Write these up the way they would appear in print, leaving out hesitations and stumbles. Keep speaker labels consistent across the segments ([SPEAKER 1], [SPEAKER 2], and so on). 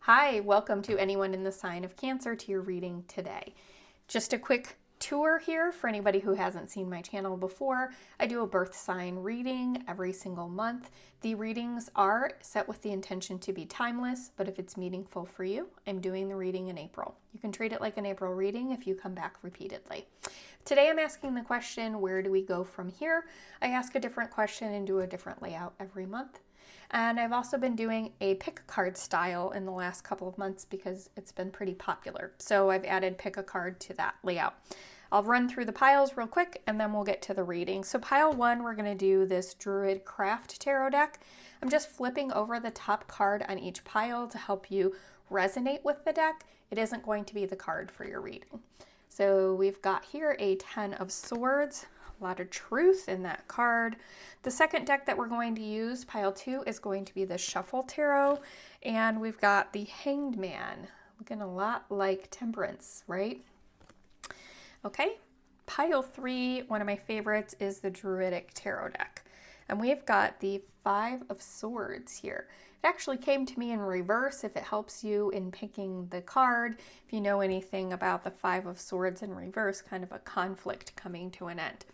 [SPEAKER 1] Hi, welcome to anyone in the sign of Cancer to your reading today. Just a quick tour here for anybody who hasn't seen my channel before. I do a birth sign reading every single month. The readings are set with the intention to be timeless, but if it's meaningful for you, I'm doing the reading in April. You can treat it like an April reading if you come back repeatedly. Today I'm asking the question, where do we go from here? I ask a different question and do a different layout every month. And I've also been doing a pick a card style in the last couple of months because it's been pretty popular. So I've added pick a card to that layout. I'll run through the piles real quick and then we'll get to the reading. So pile 1, we're going to do this Druid Craft Tarot deck. I'm just flipping over the top card on each pile to help you resonate with the deck. It isn't going to be the card for your reading. So we've got here a 10 of Swords. A lot of truth in that card. The second deck that we're going to use, pile 2, is going to be the Shuffle Tarot, and we've got the Hanged Man, looking a lot like Temperance, right? Okay, pile 3, one of my favorites, is the Druidic Tarot deck, and we've got the 5 of Swords here. It actually came to me in reverse if it helps you in picking the card. If you know anything about the 5 of Swords in reverse, kind of a conflict coming to an end.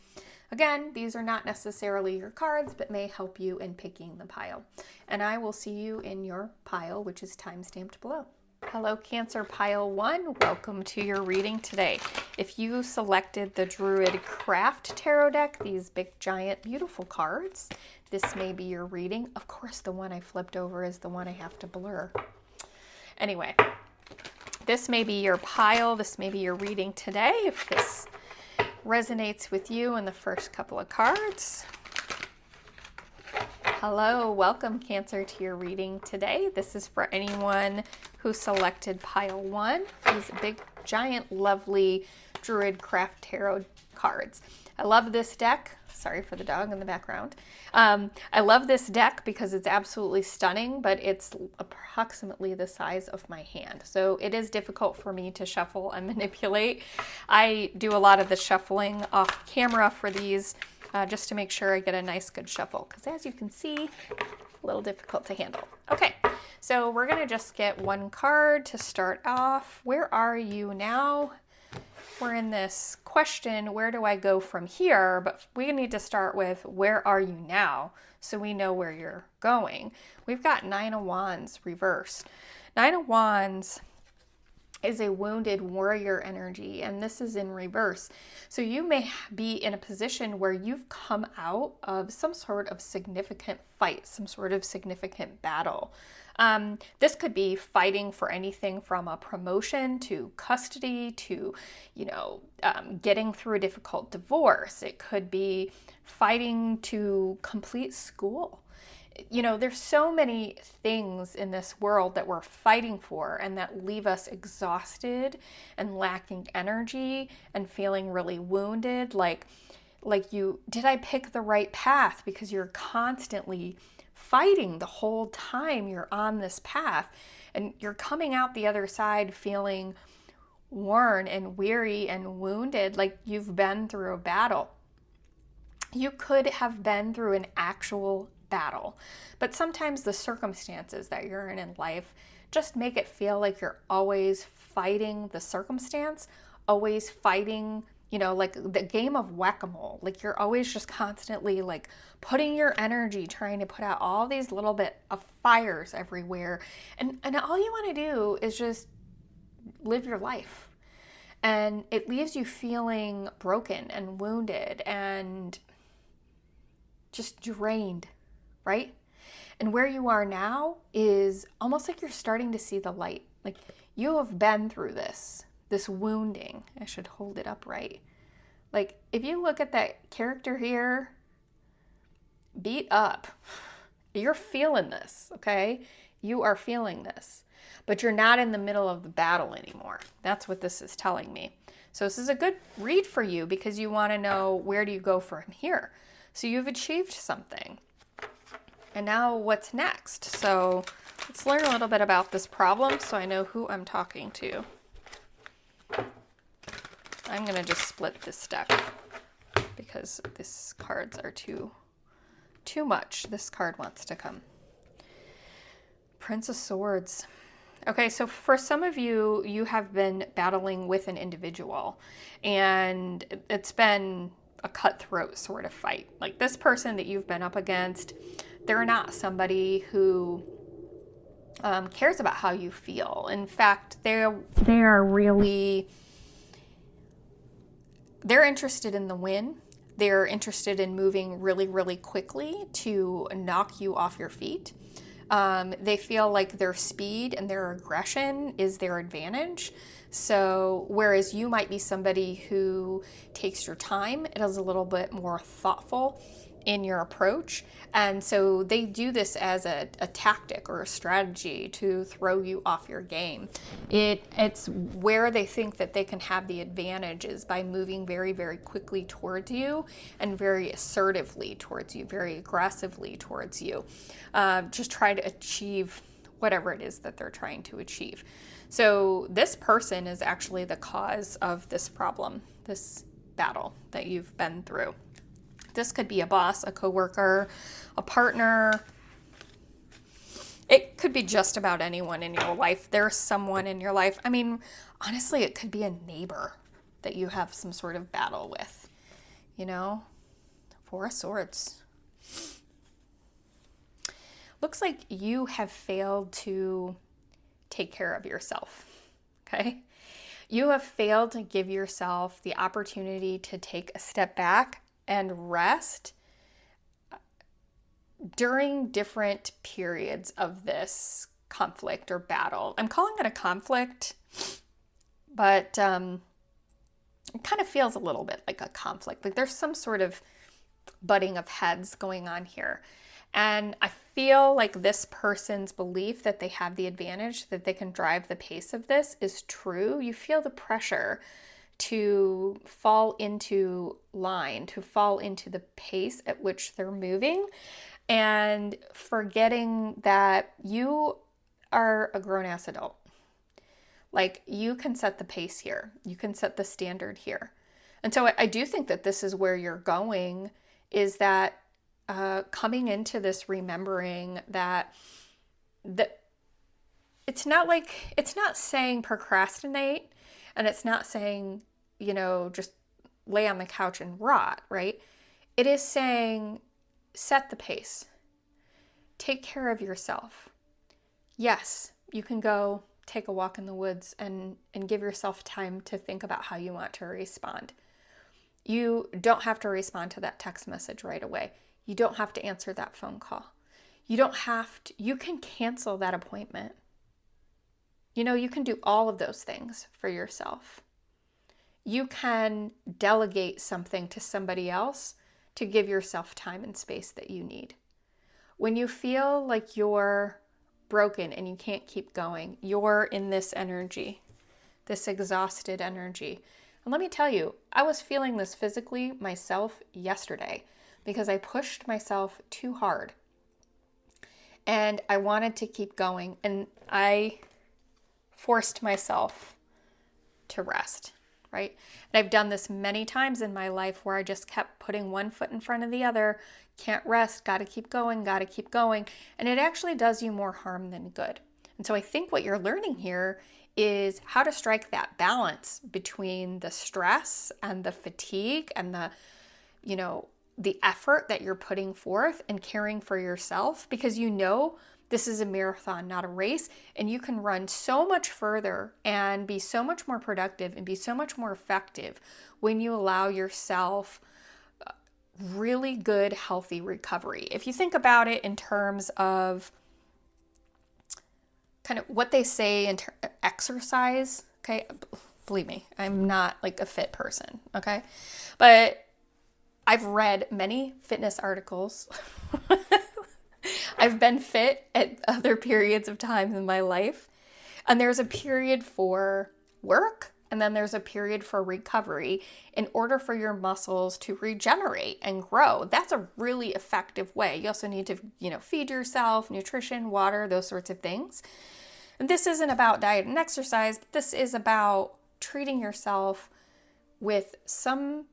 [SPEAKER 1] Again, these are not necessarily your cards, but may help you in picking the pile. And I will see you in your pile, which is time-stamped below. Hello, Cancer pile 1. Welcome to your reading today. If you selected the Druid Craft Tarot deck, these big, giant, beautiful cards, this may be your reading. Of course, the one I flipped over is the one I have to blur. Anyway, this may be your pile. This may be your reading today. If this resonates with you in the first couple of cards. Hello, welcome Cancer to your reading today. This is for anyone who selected pile 1. These big, giant, lovely Druid Craft Tarot cards. I love this deck. Sorry for the dog in the background. I love this deck because it's absolutely stunning, but it's approximately the size of my hand. So it is difficult for me to shuffle and manipulate. I do a lot of the shuffling off camera for these just to make sure I get a nice good shuffle, because as you can see, a little difficult to handle. Okay, so we're gonna just get one card to start off. Where are you now? We're in this question, where do I go from here? But we need to start with, where are you now? So we know where you're going. We've got 9 of Wands reversed. 9 of Wands is a wounded warrior energy, and this is in reverse. So you may be in a position where you've come out of some sort of significant fight, some sort of significant battle. This could be fighting for anything from a promotion to custody to, getting through a difficult divorce. It could be fighting to complete school. There's so many things in this world that we're fighting for and that leave us exhausted and lacking energy and feeling really wounded. Did I pick the right path? Because you're constantly fighting the whole time you're on this path, and you're coming out the other side feeling worn and weary and wounded, like you've been through a battle. You could have been through an actual battle, but sometimes the circumstances that you're in life just make it feel like you're always fighting the circumstance, always fighting, like the game of whack-a-mole. Like you're always just constantly like putting your energy trying to put out all these little bit of fires everywhere, and all you want to do is just live your life, and it leaves you feeling broken and wounded and just drained, right? And where you are now is almost like you're starting to see the light. Like you have been through this wounding. I should hold it up right. Like if you look at that character here, beat up, you're feeling this, okay? You are feeling this, but you're not in the middle of the battle anymore. That's what this is telling me. So this is a good read for you because you want to know, where do you go from here? So you've achieved something. And now what's next? So let's learn a little bit about this problem so I know who I'm talking to. I'm going to just split this deck because these cards are too much. This card wants to come. Prince of Swords. Okay, so for some of you, you have been battling with an individual and it's been a cutthroat sort of fight. Like this person that you've been up against, they're not somebody who cares about how you feel. In fact, they're really, they're interested in the win. They're interested in moving really, really quickly to knock you off your feet. They feel like their speed and their aggression is their advantage. So whereas you might be somebody who takes your time, it is a little bit more thoughtful in your approach. And so they do this as a tactic or a strategy to throw you off your game. It's where they think that they can have the advantage is by moving very, very quickly towards you and very assertively towards you, very aggressively towards you. Just try to achieve whatever it is that they're trying to achieve. So this person is actually the cause of this problem, this battle that you've been through. This could be a boss, a coworker, a partner. It could be just about anyone in your life. There's someone in your life. I mean, honestly, it could be a neighbor that you have some sort of battle with, you know? Four of Swords. Looks like you have failed to take care of yourself, okay? You have failed to give yourself the opportunity to take a step back and rest during different periods of this conflict or battle. I'm calling it a conflict, but it kind of feels a little bit like a conflict. Like there's some sort of butting of heads going on here. And I feel like this person's belief that they have the advantage, that they can drive the pace of this is true. You feel the pressure to fall into line, to fall into the pace at which they're moving, and forgetting that you are a grown-ass adult. Like you can set the pace here. You can set the standard here. And so I do think that this is where you're going, is that coming into this remembering that it's not saying procrastinate, and it's not saying, just lay on the couch and rot, right? It is saying set the pace. Take care of yourself. Yes, you can go take a walk in the woods and give yourself time to think about how you want to respond. You don't have to respond to that text message right away. You don't have to answer that phone call. You can cancel that appointment. You can do all of those things for yourself. You can delegate something to somebody else to give yourself time and space that you need. When you feel like you're broken and you can't keep going, you're in this energy, this exhausted energy. And let me tell you, I was feeling this physically myself yesterday because I pushed myself too hard and I wanted to keep going, and I forced myself to rest, right? And I've done this many times in my life where I just kept putting one foot in front of the other. Can't rest, got to keep going. And it actually does you more harm than good. And so I think what you're learning here is how to strike that balance between the stress and the fatigue and the effort that you're putting forth and caring for yourself, because this is a marathon, not a race, and you can run so much further and be so much more productive and be so much more effective when you allow yourself really good, healthy recovery. If you think about it in terms of kind of what they say in exercise, okay? Believe me, I'm not like a fit person, okay? But I've read many fitness articles. I've been fit at other periods of time in my life. And there's a period for work, and then there's a period for recovery in order for your muscles to regenerate and grow. That's a really effective way. You also need to, feed yourself, nutrition, water, those sorts of things. And this isn't about diet and exercise. This is about treating yourself with some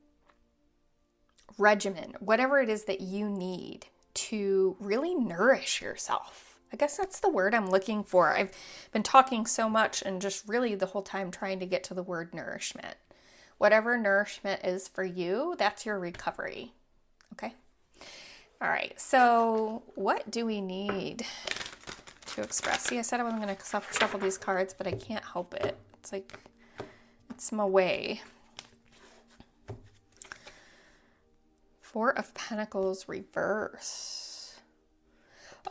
[SPEAKER 1] regimen, whatever it is that you need to really nourish yourself. I guess that's the word I'm looking for. I've been talking so much and just really the whole time trying to get to the word nourishment. Whatever nourishment is for you, that's your recovery. Okay? All right. So what do we need to express? See, I said I wasn't going to shuffle these cards, but I can't help it. It's like, it's my way. Four of Pentacles reverse.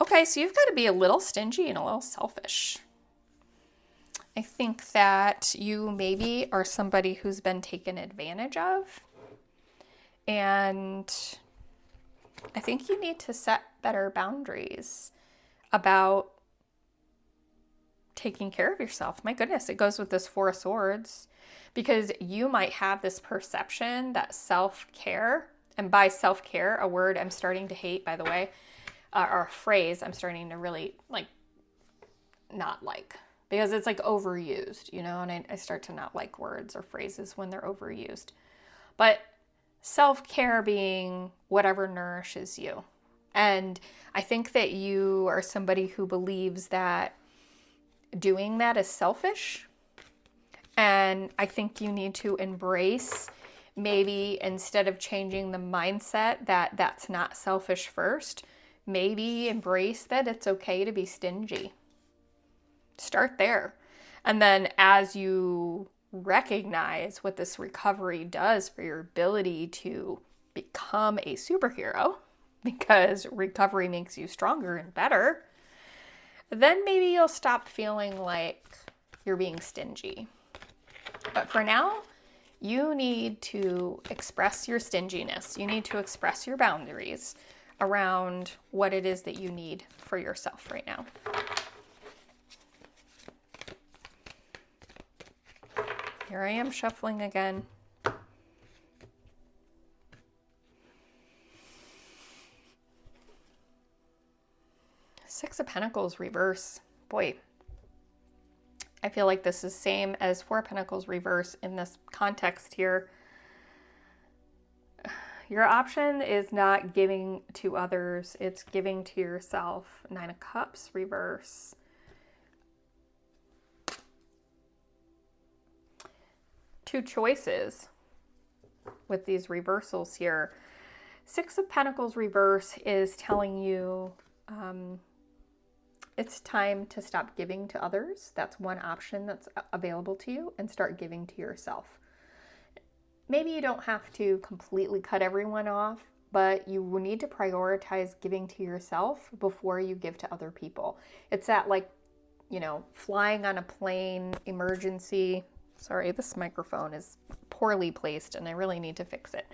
[SPEAKER 1] Okay, so you've got to be a little stingy and a little selfish. I think that you maybe are somebody who's been taken advantage of. And I think you need to set better boundaries about taking care of yourself. My goodness, it goes with this Four of Swords, because you might have this perception that self-care, and by self-care, a word I'm starting to hate, by the way, or a phrase I'm starting to really not like, because it's like overused, you know, and I start to not like words or phrases when they're overused. But self-care being whatever nourishes you. And I think that you are somebody who believes that doing that is selfish. And I think you need to embrace, maybe instead of changing the mindset that that's not selfish first, maybe embrace that it's okay to be stingy. Start there. And then as you recognize what this recovery does for your ability to become a superhero, because recovery makes you stronger and better, then maybe you'll stop feeling like you're being stingy. But for now, you need to express your stinginess. You need to express your boundaries around what it is that you need for yourself right now. Here I am shuffling again. Six of Pentacles reverse. Boy, I feel like this is same as Four of Pentacles reverse in this context here. Your option is not giving to others, it's giving to yourself. Nine of Cups reverse. Two choices with these reversals here. Six of Pentacles reverse is telling you it's time to stop giving to others. That's one option that's available to you, and start giving to yourself. Maybe you don't have to completely cut everyone off, but you need to prioritize giving to yourself before you give to other people. It's that, like, you know, flying on a plane emergency. Sorry, this microphone is poorly placed and I really need to fix it.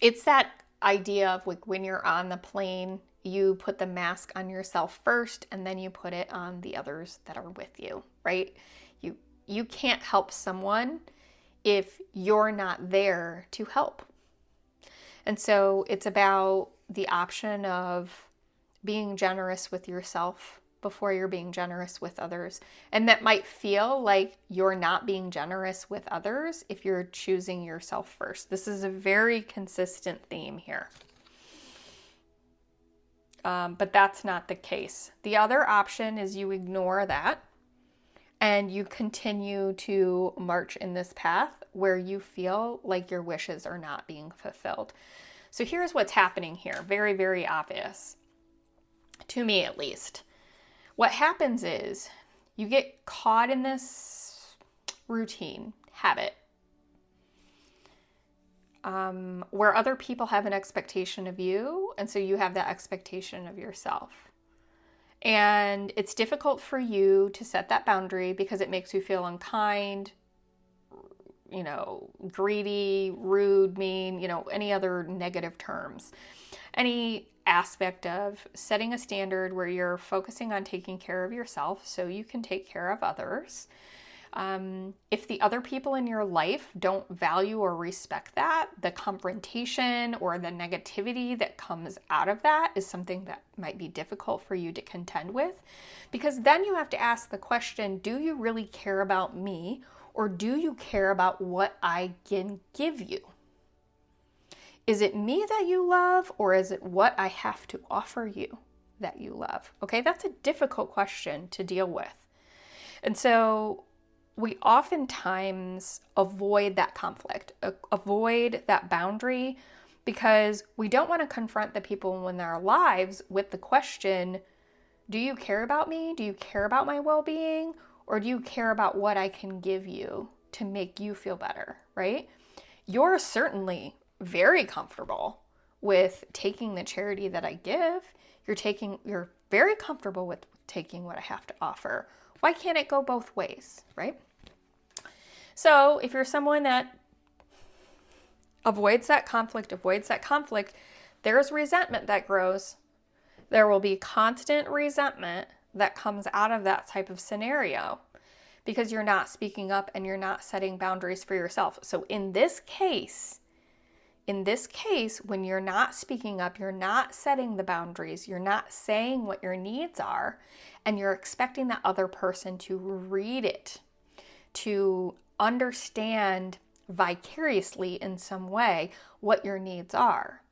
[SPEAKER 1] It's that idea of, like, when you're on the plane, you put the mask on yourself first and then you put it on the others that are with you, right? You can't help someone if you're not there to help. And so it's about the option of being generous with yourself before you're being generous with others. And that might feel like you're not being generous with others if you're choosing yourself first. This is a very consistent theme here. But that's not the case. The other option is you ignore that and you continue to march in this path where you feel like your wishes are not being fulfilled. So here's what's happening here. Very, very obvious. To me, at least. What happens is you get caught in this routine, habit, where other people have an expectation of you, and so you have that expectation of yourself. And it's difficult for you to set that boundary because it makes you feel unkind, you know, greedy, rude, mean, you know, any other negative terms. Any aspect of setting a standard where you're focusing on taking care of yourself so you can take care of others. If the other people in your life don't value or respect that, the confrontation or the negativity that comes out of that is something that might be difficult for you to contend with, because then you have to ask the question, do you really care about me, or do you care about what I can give you? Is it me that you love, or is it what I have to offer you that you love? Okay, that's a difficult question to deal with. And so we oftentimes avoid that conflict, avoid that boundary, because we don't want to confront the people in our lives with the question, do you care about me? Do you care about my well-being? Or do you care about what I can give you to make you feel better, right? You're certainly very comfortable with taking the charity that I give. You're very comfortable with taking what I have to offer. Why can't it go both ways, right? So if you're someone that avoids that conflict, there's resentment that grows. There will be constant resentment that comes out of that type of scenario because you're not speaking up and you're not setting boundaries for yourself. So in this case, when you're not speaking up, you're not setting the boundaries, you're not saying what your needs are, and you're expecting that other person to read it, to understand vicariously in some way what your needs are,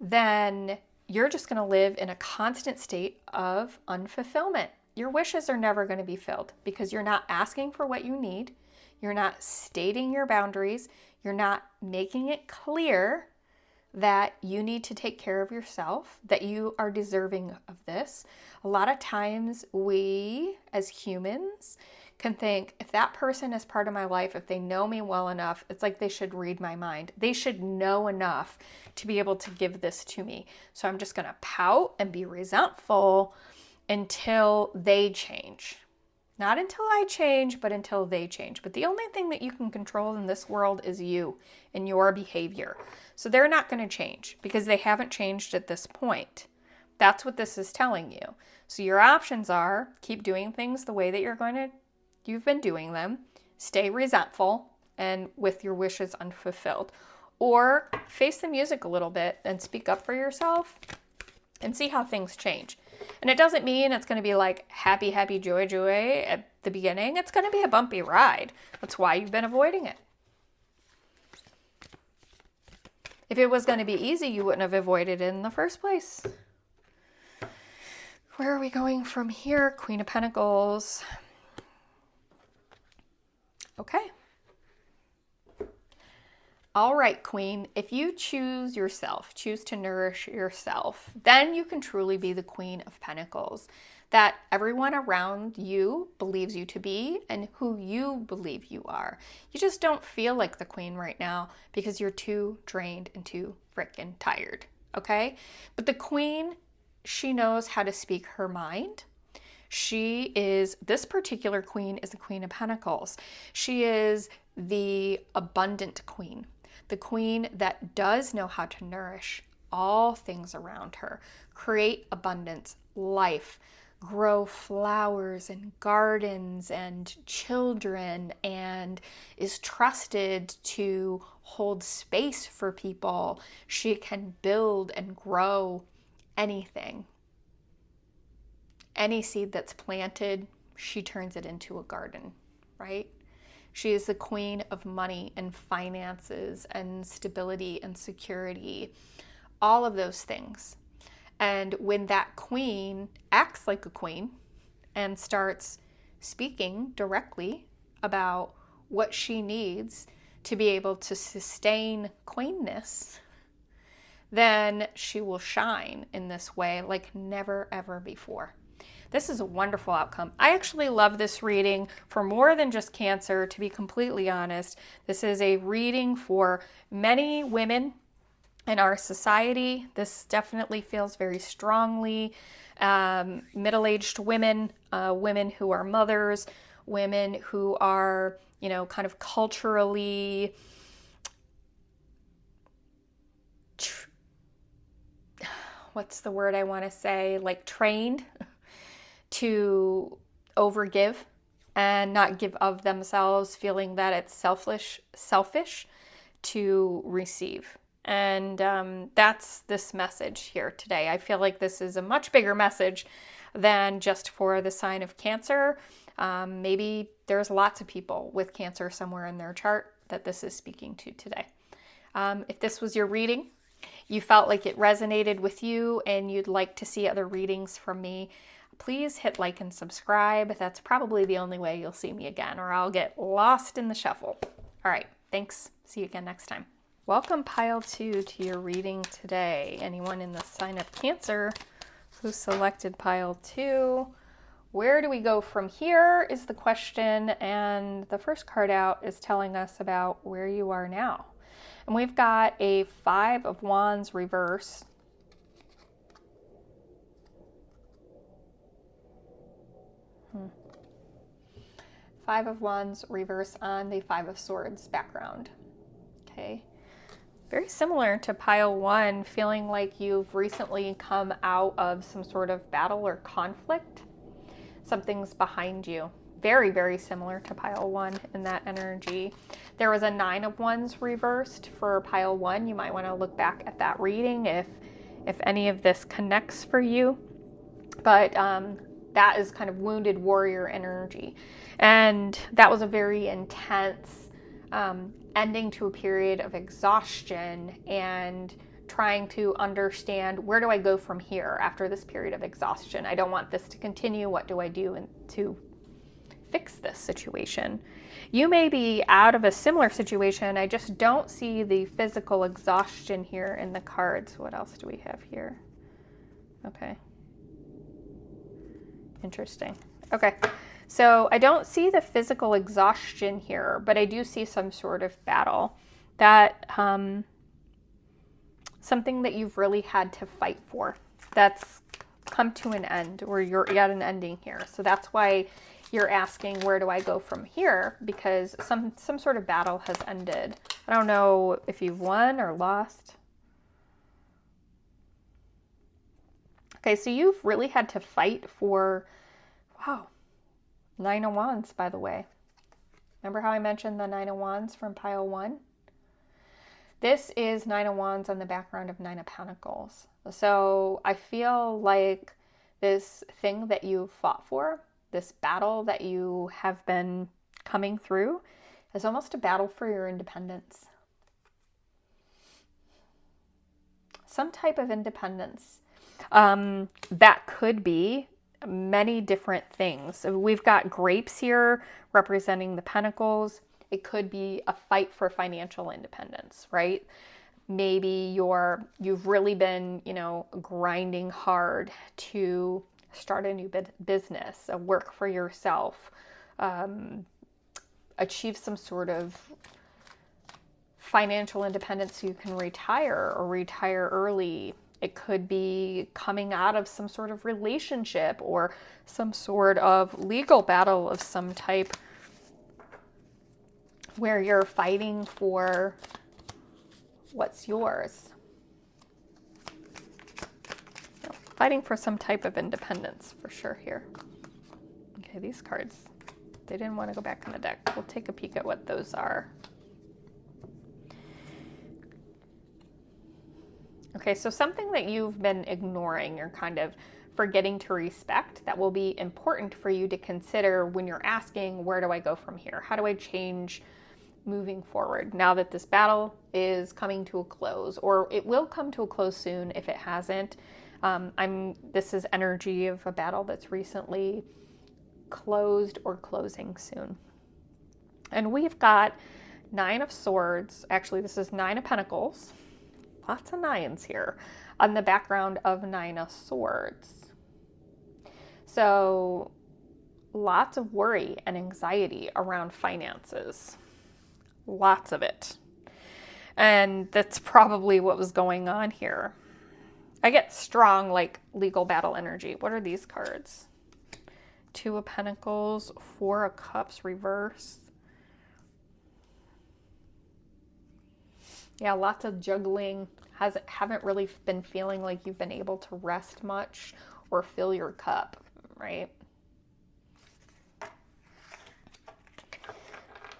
[SPEAKER 1] then you're just going to live in a constant state of unfulfillment. Your wishes are never going to be filled because you're not asking for what you need. You're not stating your boundaries. You're not making it clear that you need to take care of yourself, that you are deserving of this. A lot of times we, as humans, can think, if that person is part of my life, if they know me well enough, it's like they should read my mind. They should know enough to be able to give this to me. So I'm just going to pout and be resentful until they change. Not until I change, but until they change. But the only thing that you can control in this world is you and your behavior. So they're not going to change because they haven't changed at this point. That's what this is telling you. So your options are keep doing things the way that you've been doing them, stay resentful and with your wishes unfulfilled, or face the music a little bit and speak up for yourself and see how things change. And it doesn't mean it's going to be like happy, happy, joy, joy at the beginning. It's going to be a bumpy ride. That's why you've been avoiding it. If it was going to be easy, you wouldn't have avoided it in the first place. Where are we going from here? Queen of Pentacles. Okay. All right, Queen, if you choose to nourish yourself, then you can truly be the Queen of Pentacles that everyone around you believes you to be and who you believe you are. You just don't feel like the Queen right now because you're too drained and too freaking tired, okay? But the Queen, she knows how to speak her mind. This particular Queen is the Queen of Pentacles. She is the abundant Queen. The Queen that does know how to nourish all things around her, create abundance, life, grow flowers and gardens and children, and is trusted to hold space for people. She can build and grow anything. Any seed that's planted, she turns it into a garden, right? She is the queen of money and finances and stability and security, all of those things. And when that queen acts like a queen and starts speaking directly about what she needs to be able to sustain queenness, then she will shine in this way like never, ever before. This is a wonderful outcome. I actually love this reading for more than just Cancer, to be completely honest. This is a reading for many women in our society. This definitely feels very strongly middle-aged women, women who are mothers, women who are, kind of culturally what's the word I want to say, like trained to overgive and not give of themselves, feeling that it's selfish to receive. And that's this message here today. I feel like this is a much bigger message than just for the sign of Cancer. Maybe there's lots of people with Cancer somewhere in their chart that this is speaking to today. If this was your reading you felt like it resonated with you and you'd like to see other readings from me, please hit like and subscribe. That's probably the only way you'll see me again, or I'll get lost in the shuffle. All right, thanks. See you again next time. Welcome, Pile 2, to your reading today. Anyone in the sign of Cancer who selected Pile 2, where do we go from here is the question, and the first card out is telling us about where you are now. And we've got a 5 of Wands reverse. Five of Wands reverse on the 5 of Swords background. Okay. Very similar to Pile 1, feeling like you've recently come out of some sort of battle or conflict. Something's behind you. Very, very similar to Pile 1 in that energy. There was a 9 of Wands reversed for Pile 1. You might want to look back at that reading if any of this connects for you. But that is kind of wounded warrior energy. And that was a very intense ending to a period of exhaustion and trying to understand, where do I go from here after this period of exhaustion? I don't want this to continue. What do I do to fix this situation? You may be out of a similar situation. I just don't see the physical exhaustion here in the cards. What else do we have here? Okay. Interesting. Okay. So I don't see the physical exhaustion here, but I do see some sort of battle that something that you've really had to fight for that's come to an end, or you're at an ending here. So that's why you're asking, where do I go from here? Because some sort of battle has ended. I don't know if you've won or lost. Okay, so you've really had to fight for, wow, 9 of Wands, by the way. Remember how I mentioned the 9 of Wands from Pile 1? This is 9 of Wands on the background of 9 of Pentacles. So I feel like this thing that you fought for, this battle that you have been coming through, is almost a battle for your independence. Some type of independence. That could be many different things. So we've got grapes here representing the pentacles. It could be a fight for financial independence, right? Maybe you've really been, grinding hard to start a new business, work for yourself, achieve some sort of financial independence so you can retire or retire early. It could be coming out of some sort of relationship or some sort of legal battle of some type where you're fighting for what's yours. So, fighting for some type of independence for sure here. Okay, these cards, they didn't want to go back in the deck. We'll take a peek at what those are. Okay, so something that you've been ignoring, you're kind of forgetting to respect, that will be important for you to consider when you're asking, where do I go from here? How do I change moving forward now that this battle is coming to a close, or it will come to a close soon if it hasn't. This is energy of a battle that's recently closed or closing soon. And we've got 9 of Swords. Actually, this is 9 of Pentacles. Lots of 9s here on the background of 9 of Swords. So lots of worry and anxiety around finances. Lots of it. And that's probably what was going on here. I get strong, like, legal battle energy. What are these cards? 2 of Pentacles, 4 of Cups reverse. Yeah, lots of juggling. Haven't really been feeling like you've been able to rest much or fill your cup, right?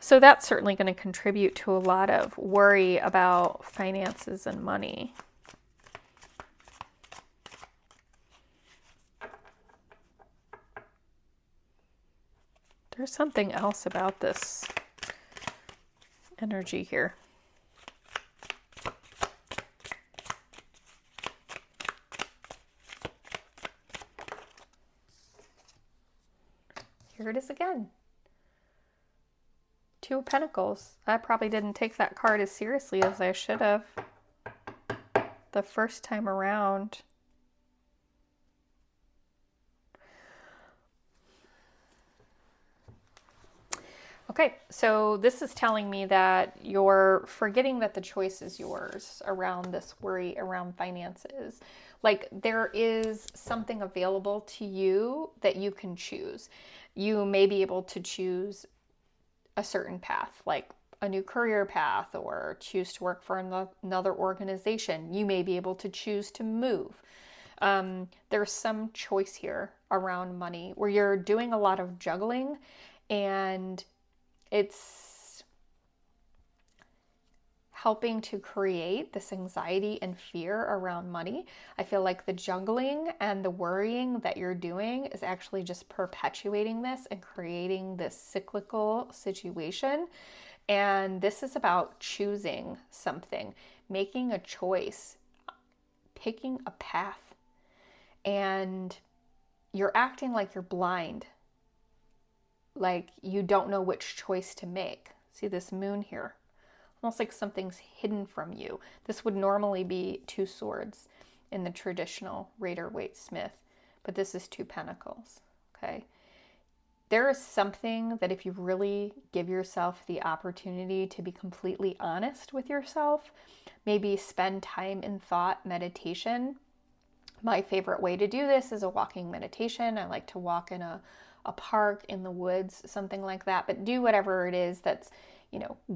[SPEAKER 1] So that's certainly going to contribute to a lot of worry about finances and money. There's something else about this energy here. here it is again. Two of Pentacles. I probably didn't take that card as seriously as I should have the first time around. Okay, so this is telling me that you're forgetting that the choice is yours around this worry around finances. Like there is something available to you that you can choose. You may be able to choose a certain path, like a new career path, or choose to work for another organization. You may be able to choose to move. There's some choice here around money where you're doing a lot of juggling, and it's helping to create this anxiety and fear around money. I feel like the juggling and the worrying that you're doing is actually just perpetuating this and creating this cyclical situation. And this is about choosing something, making a choice, picking a path. And you're acting like you're blind, like you don't know which choice to make. See this moon here? Almost like something's hidden from you. This would normally be two swords in the traditional Rider-Waite-Smith, but this is two pentacles, okay? There is something that if you really give yourself the opportunity to be completely honest with yourself, maybe spend time in thought meditation. My favorite way to do this is a walking meditation. I like to walk in a park, in the woods, something like that, but do whatever it is that's,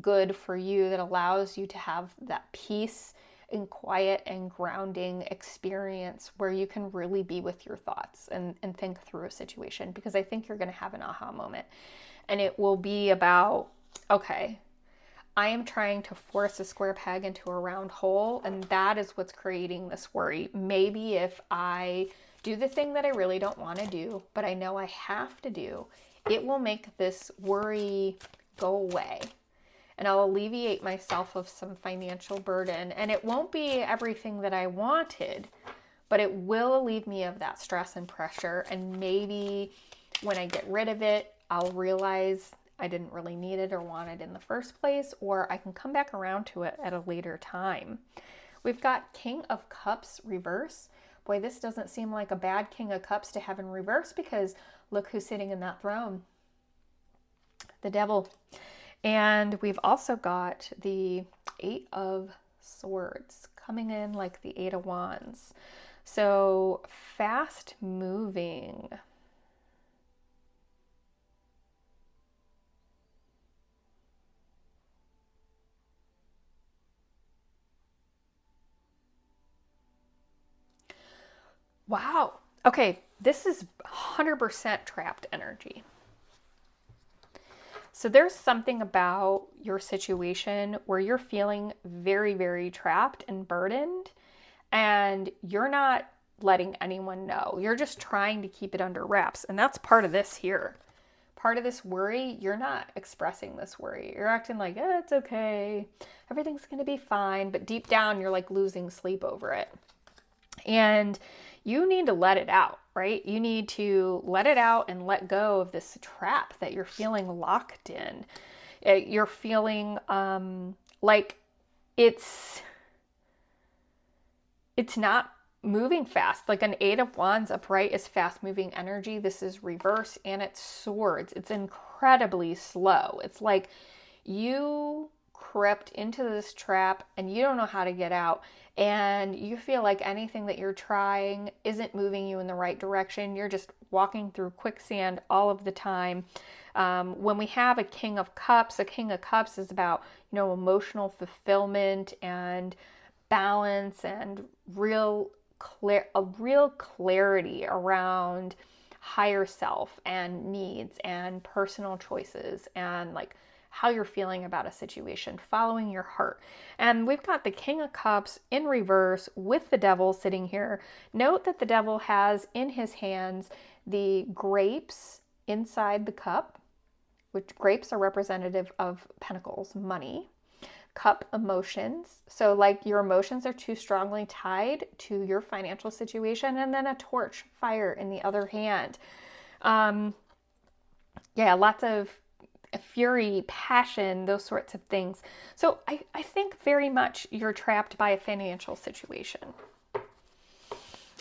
[SPEAKER 1] good for you, that allows you to have that peace and quiet and grounding experience where you can really be with your thoughts and think through a situation, because I think you're going to have an aha moment. And it will be about, okay, I am trying to force a square peg into a round hole, and that is what's creating this worry. Maybe if I do the thing that I really don't want to do, but I know I have to do, it will make this worry go away. And I'll alleviate myself of some financial burden. And it won't be everything that I wanted, but it will relieve me of that stress and pressure. And maybe when I get rid of it, I'll realize I didn't really need it or want it in the first place, or I can come back around to it at a later time. We've got King of Cups reverse. Boy, this doesn't seem like a bad King of Cups to have in reverse, because look who's sitting in that throne. The devil. And we've also got the Eight of Swords coming in like the Eight of Wands. So fast moving. Wow. Okay, this is 100% trapped energy. So there's something about your situation where you're feeling very, very trapped and burdened, and you're not letting anyone know. You're just trying to keep it under wraps. And that's part of this here. Part of this worry, you're not expressing this worry. You're acting like, it's okay. Everything's going to be fine. But deep down, you're like losing sleep over it. And you need to let it out, right? You need to let it out and let go of this trap that you're feeling locked in. You're feeling like it's not moving fast. Like an Eight of Wands upright is fast moving energy. This is reverse, and it's swords. It's incredibly slow. It's like you crept into this trap and you don't know how to get out, and you feel like anything that you're trying isn't moving you in the right direction. You're just walking through quicksand all of the time. When we have a King of Cups is about, emotional fulfillment and balance and real clarity around higher self and needs and personal choices and like how you're feeling about a situation, following your heart. And we've got the King of Cups in reverse with the devil sitting here. Note that the devil has in his hands the grapes inside the cup, which grapes are representative of pentacles, money. Cup, emotions. So like your emotions are too strongly tied to your financial situation. And then a torch, fire in the other hand. Yeah, lots of fury, passion, those sorts of things. So I think very much you're trapped by a financial situation.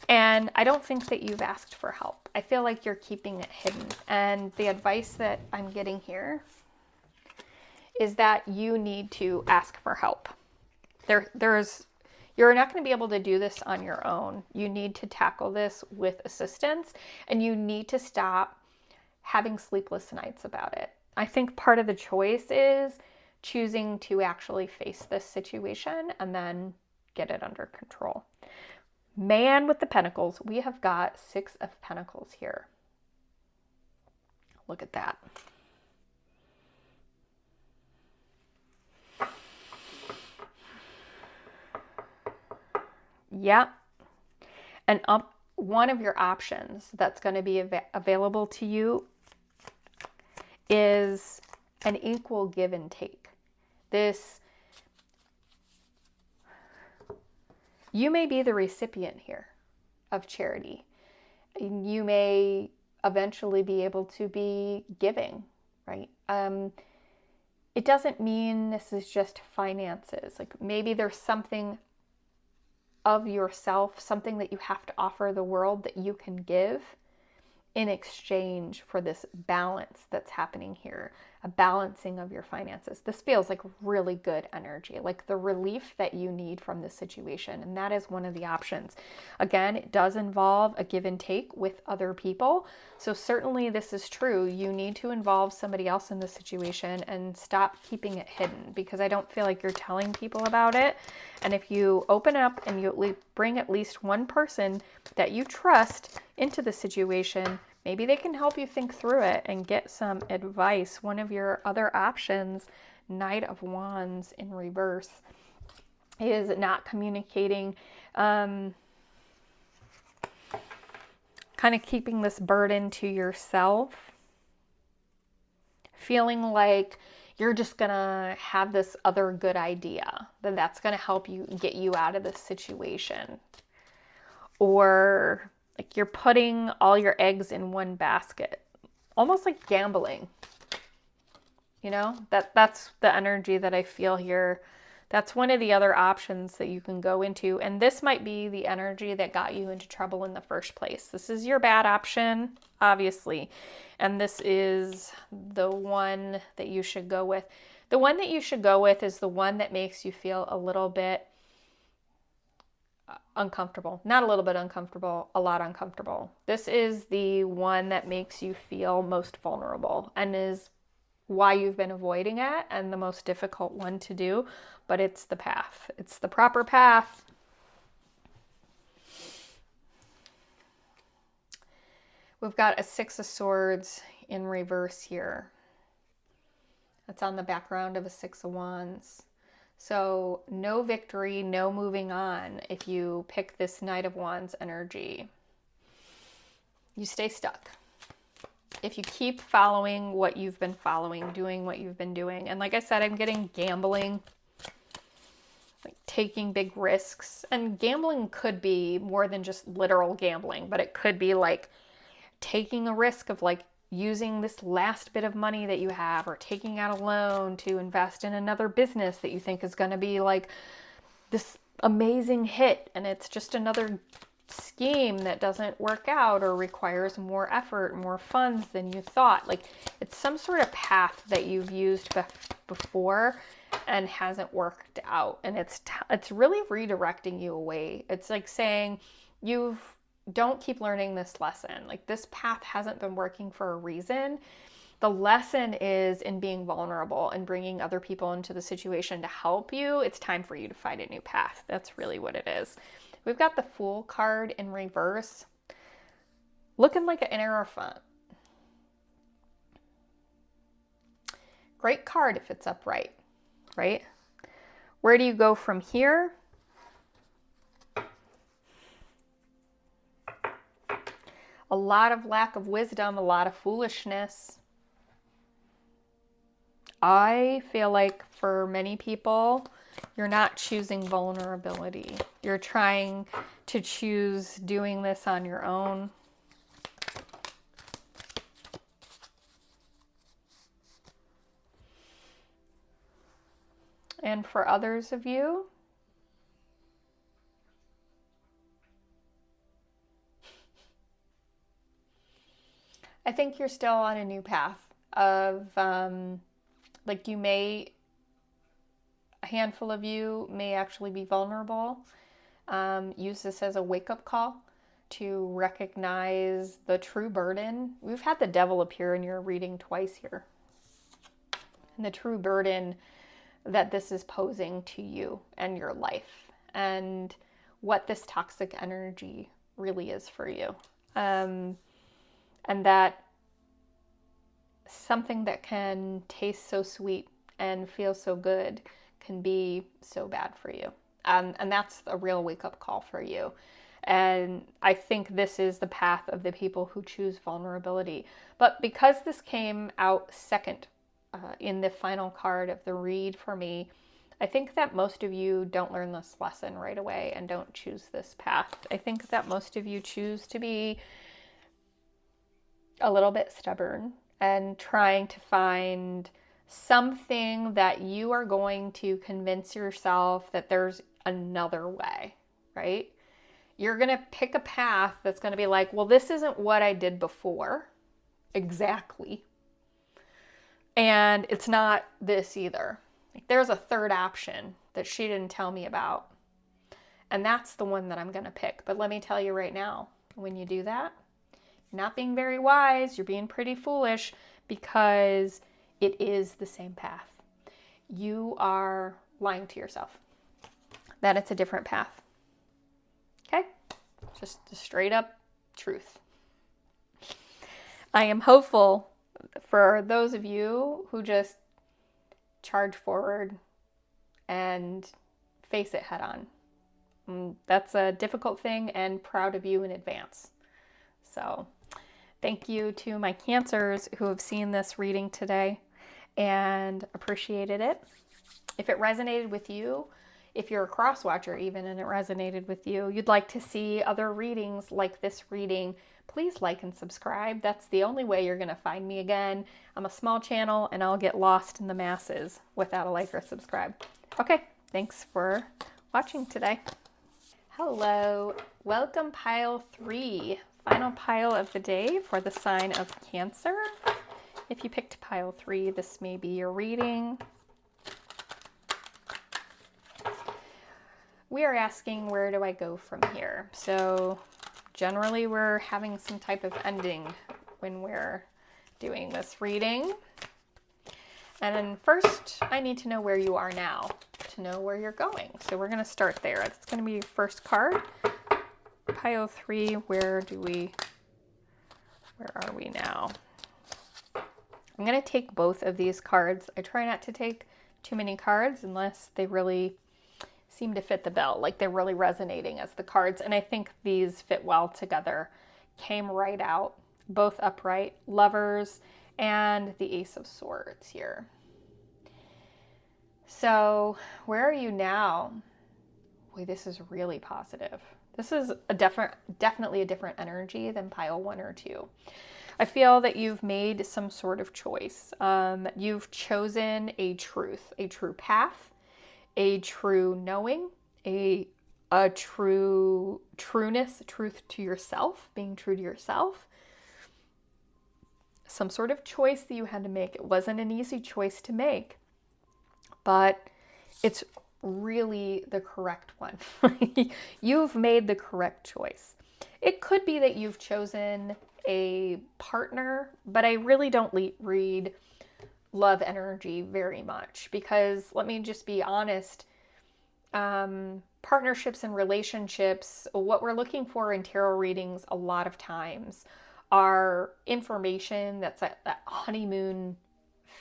[SPEAKER 1] And I don't think that you've asked for help. I feel like you're keeping it hidden. And the advice that I'm getting here is that you need to ask for help. You're not going to be able to do this on your own. You need to tackle this with assistance, and you need to stop having sleepless nights about it. I think part of the choice is choosing to actually face this situation and then get it under control. Man with the Pentacles, we have got 6 of Pentacles here. Look at that. Yep. And one of your options that's going to be available to you is an equal give and take. You may be the recipient here of charity. You may eventually be able to be giving, right? It doesn't mean this is just finances. Like maybe there's something of yourself, something that you have to offer the world that you can give in exchange for this balance that's happening here, a balancing of your finances. This feels like really good energy, like the relief that you need from this situation. And that is one of the options. Again, it does involve a give and take with other people. So certainly this is true. You need to involve somebody else in this situation and stop keeping it hidden, because I don't feel like you're telling people about it. And if you open up and you bring at least one person that you trust into the situation, maybe they can help you think through it and get some advice. One of your other options, Knight of Wands in reverse, is not communicating, kind of keeping this burden to yourself, feeling like you're just gonna have this other good idea, that's gonna help you get you out of this situation. Or like you're putting all your eggs in one basket, almost like gambling. You know, that's the energy that I feel here. That's one of the other options that you can go into. And this might be the energy that got you into trouble in the first place. This is your bad option, obviously. And this is the one that you should go with. The one that you should go with is the one that makes you feel a little bit uncomfortable. Not a little bit uncomfortable, a lot uncomfortable. This is the one that makes you feel most vulnerable and is why you've been avoiding it and the most difficult one to do, but it's the path. It's the proper path. We've got a 6 of Swords in reverse here. That's on the background of a 6 of Wands. So no victory, no moving on if you pick this Knight of Wands energy. You stay stuck. If you keep following what you've been following, doing what you've been doing. And like I said, I'm getting gambling, like taking big risks. And gambling could be more than just literal gambling, but it could be like taking a risk of like using this last bit of money that you have, or taking out a loan to invest in another business that you think is going to be like this amazing hit, and it's just another scheme that doesn't work out or requires more effort, more funds than you thought. Like it's some sort of path that you've used before and hasn't worked out, and it's really redirecting you away. It's like saying don't keep learning this lesson. Like this path hasn't been working for a reason. The lesson is in being vulnerable and bringing other people into the situation to help you. It's time for you to find a new path. That's really what it is. We've got the Fool card in reverse, looking like an Hierophant. Great card if it's upright, right? Where do you go from here? A lot of lack of wisdom, a lot of foolishness. I feel like for many people, you're not choosing vulnerability. You're trying to choose doing this on your own. And for others of you, I think you're still on a new path of, like a handful of you may actually be vulnerable. Use this as a wake-up call to recognize the true burden. We've had the devil appear in your reading twice here. And the true burden that this is posing to you and your life, and what this toxic energy really is for you. And that something that can taste so sweet and feel so good can be so bad for you. And that's a real wake-up call for you. And I think this is the path of the people who choose vulnerability. But because this came out second in the final card of the read for me, I think that most of you don't learn this lesson right away and don't choose this path. I think that most of you choose to be a little bit stubborn and trying to find something that you are going to convince yourself that there's another way, right? You're going to pick a path that's going to be like, well, this isn't what I did before. Exactly. And it's not this either. Like, there's a third option that she didn't tell me about. And that's the one that I'm going to pick. But let me tell you right now, when you do that, you're not being very wise. You're being pretty foolish, because it is the same path. You are lying to yourself that it's a different path. Okay? Just the straight up truth. I am hopeful for those of you who just charge forward and face it head on. That's a difficult thing, and proud of you in advance. So thank you to my Cancers who have seen this reading today and appreciated it. If it resonated with you, if you're a cross watcher even and it resonated with you, you'd like to see other readings like this reading, please like and subscribe. That's the only way you're going to find me again. I'm a small channel and I'll get lost in the masses without a like or subscribe. Okay, thanks for watching today. Hello, welcome pile 3, final pile of the day for the sign of Cancer. If you picked pile 3, this may be your reading. We are asking, where do I go from here? So generally we're having some type of ending when we're doing this reading. And then first, I need to know where you are now to know where you're going. So we're going to start there. That's going to be your first card. Pile 3, where are we now? I'm going to take both of these cards. I try not to take too many cards unless they really seem to fit the bill, like they're really resonating as the cards. And I think these fit well together. Came right out, both upright, Lovers, and the Ace of Swords here. So where are you now? Boy, this is really positive. This is definitely a different energy than pile 1 or 2. I feel that you've made some sort of choice. You've chosen a truth, a true path, a true knowing, a truth to yourself, being true to yourself. Some sort of choice that you had to make. It wasn't an easy choice to make, but it's really the correct one. You've made the correct choice. It could be that you've chosen a partner, but I really don't read love energy very much, because let me just be honest, partnerships and relationships, what we're looking for in tarot readings a lot of times are information that's at that honeymoon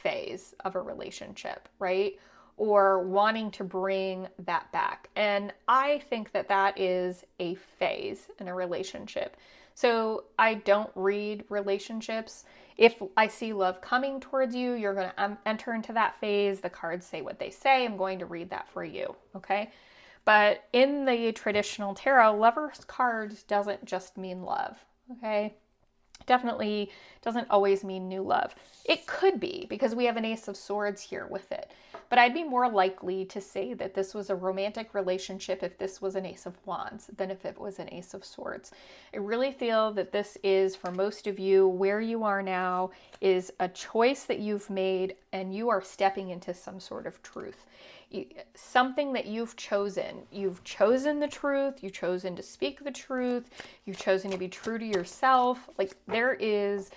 [SPEAKER 1] phase of a relationship, right? Or wanting to bring that back. And I think that that is a phase in a relationship. So I don't read relationships. If I see love coming towards you, you're going to enter into that phase. The cards say what they say. I'm going to read that for you, okay? But in the traditional tarot, Lover's cards doesn't just mean love, okay? definitely doesn't always mean new love. It could be, because we have an Ace of Swords here with it. But I'd be more likely to say that this was a romantic relationship if this was an Ace of Wands than if it was an Ace of Swords. I really feel that this is, for most of you, where you are now is a choice that you've made, and you are stepping into some sort of truth. Something that you've chosen. You've chosen the truth. You've chosen to speak the truth. You've chosen to be true to yourself. Like, there is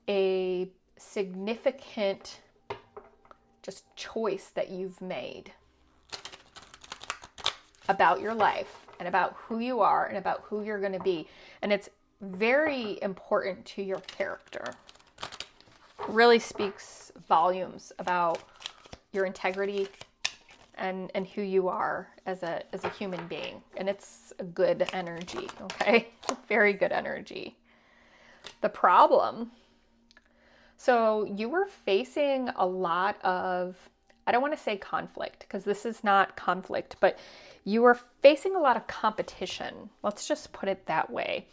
[SPEAKER 1] a significant just choice that you've made about your life and about who you are and about who you're going to be. And it's very important to your character. It really speaks volumes about your integrity and who you are as a human being. And it's a good energy, okay? Very good energy. The problem, so you were facing a lot of, I don't want to say conflict, because this is not conflict, but you were facing a lot of competition. Let's just put it that way.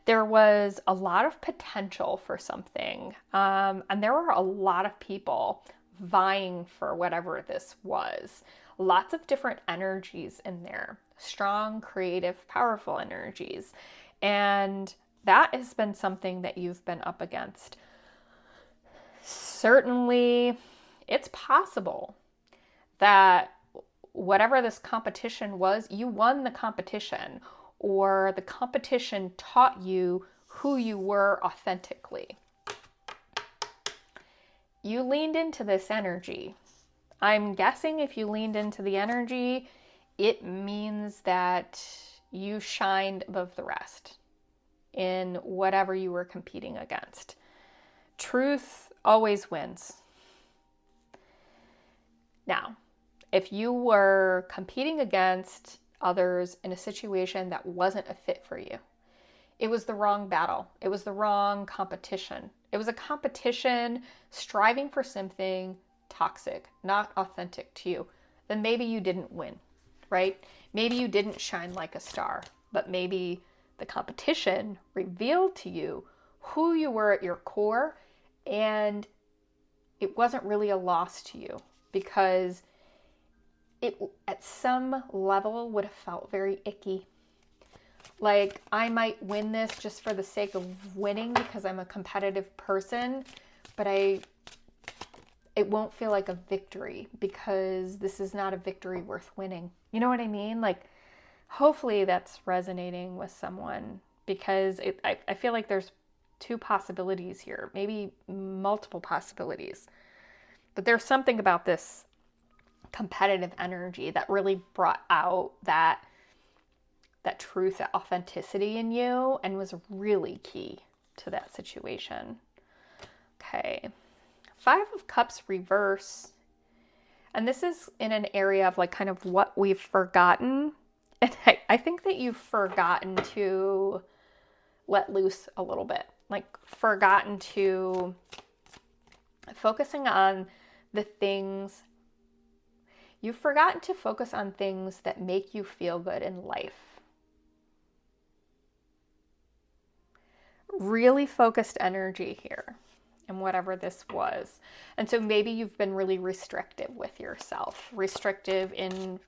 [SPEAKER 1] There was a lot of potential for something, and there were a lot of people vying for whatever this was. Lots of different energies in there, strong, creative, powerful energies. And that has been something that you've been up against. Certainly, it's possible that whatever this competition was, you won the competition, or the competition taught you who you were authentically. You leaned into this energy. I'm guessing if you leaned into the energy, it means that you shined above the rest in whatever you were competing against. Truth always wins. Now, if you were competing against others in a situation that wasn't a fit for you, it was the wrong battle. It was the wrong competition. It was a competition striving for something toxic, not authentic to you. Then maybe you didn't win, right? Maybe you didn't shine like a star, but maybe the competition revealed to you who you were at your core, and it wasn't really a loss to you, because it at some level would have felt very icky. Like, I might win this just for the sake of winning because I'm a competitive person, but it won't feel like a victory because this is not a victory worth winning. You know what I mean? Like, hopefully that's resonating with someone, because I feel like there's two possibilities here, maybe multiple possibilities. But there's something about this competitive energy that really brought out that truth, that authenticity in you, and was really key to that situation. Okay. 5 of Cups reverse. And this is in an area of like kind of what we've forgotten. And I think that you've forgotten to let loose a little bit. Like, forgotten to focusing on the things. You've forgotten to focus on things that make you feel good in life. Really focused energy here in whatever this was. And so maybe you've been really restrictive with yourself, restrictive in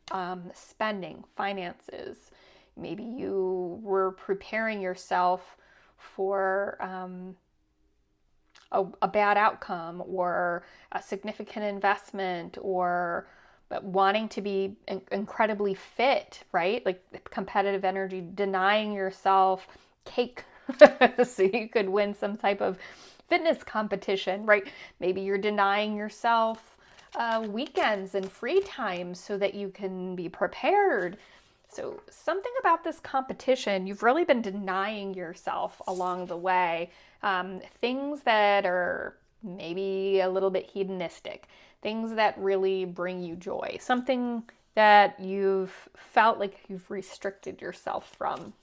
[SPEAKER 1] spending, finances. Maybe you were preparing yourself for a bad outcome, or a significant investment, or wanting to be incredibly fit, right? Like competitive energy, denying yourself cake so you could win some type of fitness competition, right? Maybe you're denying yourself weekends and free time so that you can be prepared. So something about this competition, you've really been denying yourself along the way. Things that are maybe a little bit hedonistic, things that really bring you joy, something that you've felt like you've restricted yourself from.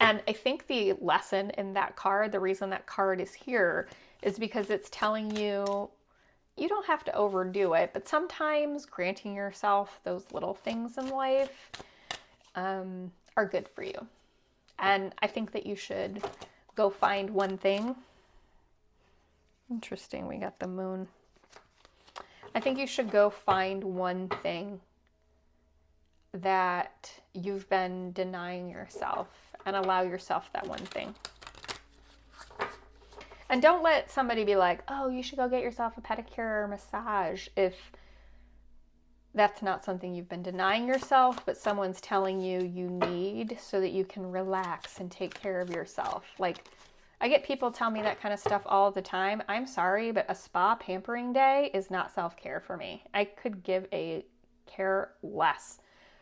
[SPEAKER 1] And I think the lesson in that card, the reason that card is here, is because it's telling you, you don't have to overdo it, but sometimes granting yourself those little things in life are good for you. And I think that you should go find one thing. Interesting, we got the moon. I think you should go find one thing that you've been denying yourself and allow yourself that one thing. And don't let somebody be like, oh, you should go get yourself a pedicure or massage, if that's not something you've been denying yourself, but someone's telling you you need so that you can relax and take care of yourself. Like, I get people tell me that kind of stuff all the time. I'm sorry, but a spa pampering day is not self-care for me. I could give a care less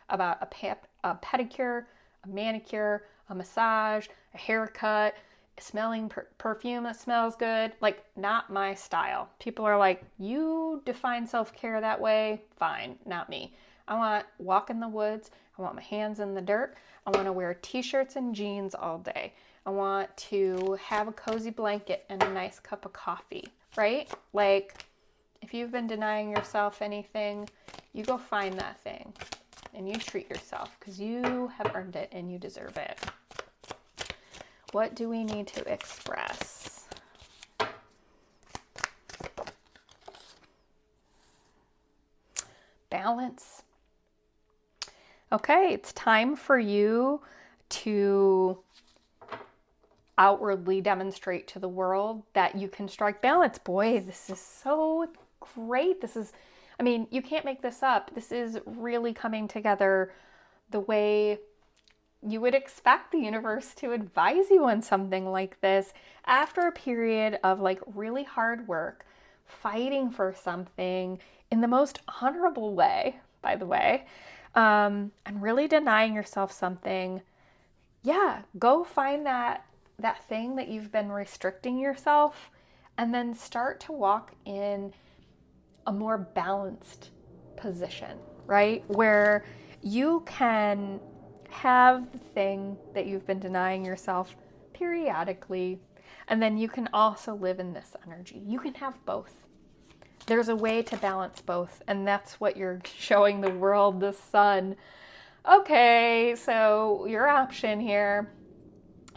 [SPEAKER 1] about a pedicure, a manicure, a massage, a haircut, smelling perfume that smells good. Like, not my style. People are like, you define self-care that way. Fine, not me. I want to walk in the woods. I want my hands in the dirt. I want to wear t-shirts and jeans all day. I want to have a cozy blanket and a nice cup of coffee, right? Like, if you've been denying yourself anything, you go find that thing and you treat yourself, because you have earned it and you deserve it. What do we need to express? Balance. Okay, it's time for you to outwardly demonstrate to the world that you can strike balance. Boy, this is so great. I mean, you can't make this up. This is really coming together the way you would expect the universe to advise you on something like this after a period of like really hard work, fighting for something in the most honorable way, by the way, and really denying yourself something. Yeah, go find that thing that you've been restricting yourself, and then start to walk in a more balanced position, right? Where you can have the thing that you've been denying yourself periodically, and then you can also live in this energy. You can have both. There's a way to balance both, and that's what you're showing the world, the sun. Okay, so your option here,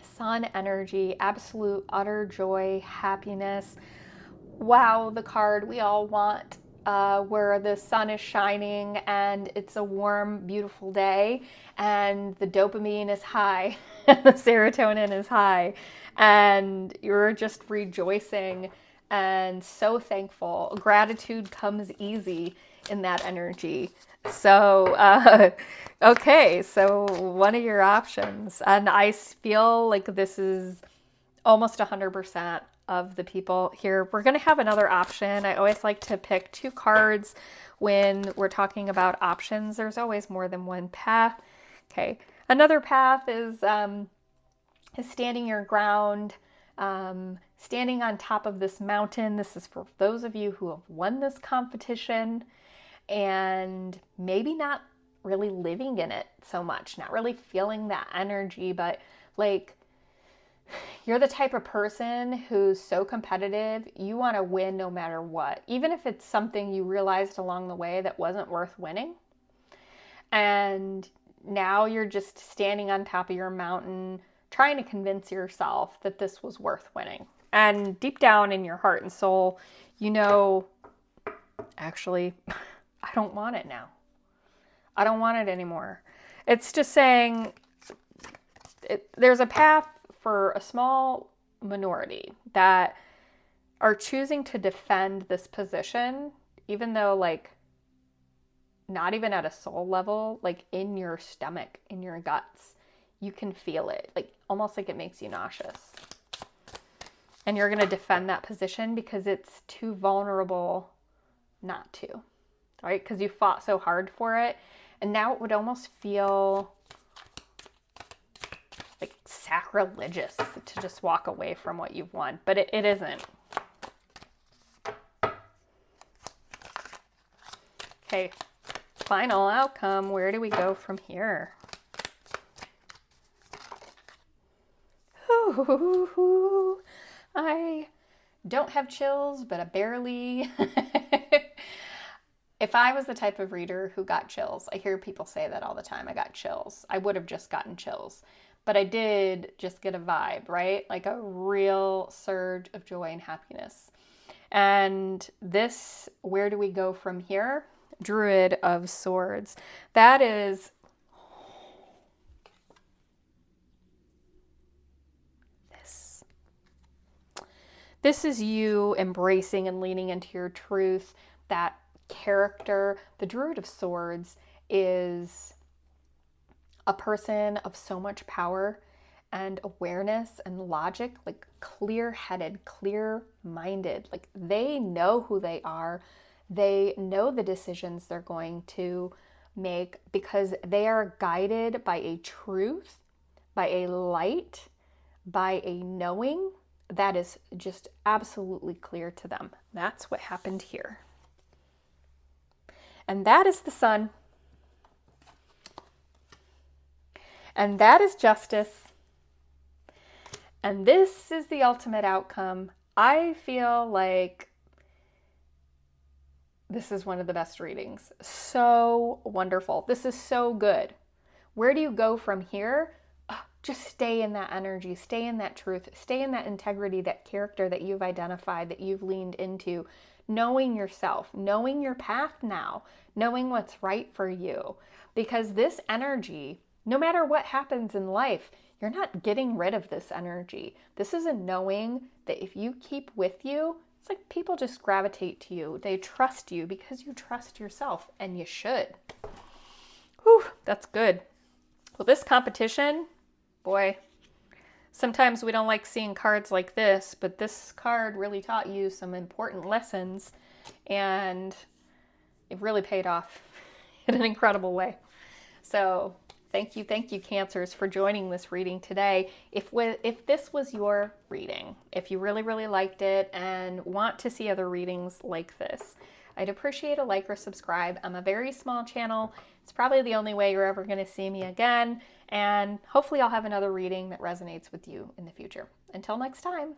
[SPEAKER 1] sun energy, absolute utter joy, happiness. Wow, the card we all want, where the sun is shining and it's a warm, beautiful day and the dopamine is high and the serotonin is high and you're just rejoicing and so thankful. Gratitude comes easy in that energy. So, okay, so one of your options, and I feel like this is almost 100% of the people here. We're going to have another option. I always like to pick two cards when we're talking about options. There's always more than one path. Okay, another path is standing your ground, standing on top of this mountain. This is for those of you who have won this competition and maybe not really living in it so much, not really feeling that energy, but like you're the type of person who's so competitive, you want to win no matter what, even if it's something you realized along the way that wasn't worth winning. And now you're just standing on top of your mountain, trying to convince yourself that this was worth winning. And deep down in your heart and soul, you know, actually, I don't want it now. I don't want it anymore. It's just saying there's a path for a small minority that are choosing to defend this position, even though, like, not even at a soul level, like in your stomach, in your guts, you can feel it, like almost like it makes you nauseous. And you're going to defend that position because it's too vulnerable not to, right? Because you fought so hard for it. And now it would almost feel like sacrilegious to just walk away from what you've won, but it isn't. Okay, final outcome. Where do we go from here? Ooh, I don't have chills, but I barely. If I was the type of reader who got chills, I hear people say that all the time. I got chills. I would have just gotten chills. but I did just get a vibe, right? Like a real surge of joy and happiness. And this, where do we go from here? Druid of Swords. That is this. This is you embracing and leaning into your truth, that character. The Druid of Swords is a person of so much power and awareness and logic, like clear-headed, clear-minded. Like they know who they are. They know the decisions they're going to make because they are guided by a truth, by a light, by a knowing that is just absolutely clear to them. That's what happened here. And that is the sun. And that is justice. And this is the ultimate outcome. I feel like this is one of the best readings. So wonderful. This is so good. Where do you go from here? Just stay in that energy, stay in that truth, stay in that integrity, that character that you've identified, that you've leaned into, knowing yourself, knowing your path now, knowing what's right for you. Because this energy, no matter what happens in life, you're not getting rid of this energy. This is a knowing that if you keep with you, it's like people just gravitate to you. They trust you because you trust yourself, and you should. Whew, that's good. Well, this competition, boy, sometimes we don't like seeing cards like this, but this card really taught you some important lessons, and it really paid off in an incredible way. So thank you, Cancers, for joining this reading today. If this was your reading, if you really, really liked it and want to see other readings like this, I'd appreciate a like or subscribe. I'm a very small channel. It's probably the only way you're ever going to see me again. And hopefully I'll have another reading that resonates with you in the future. Until next time.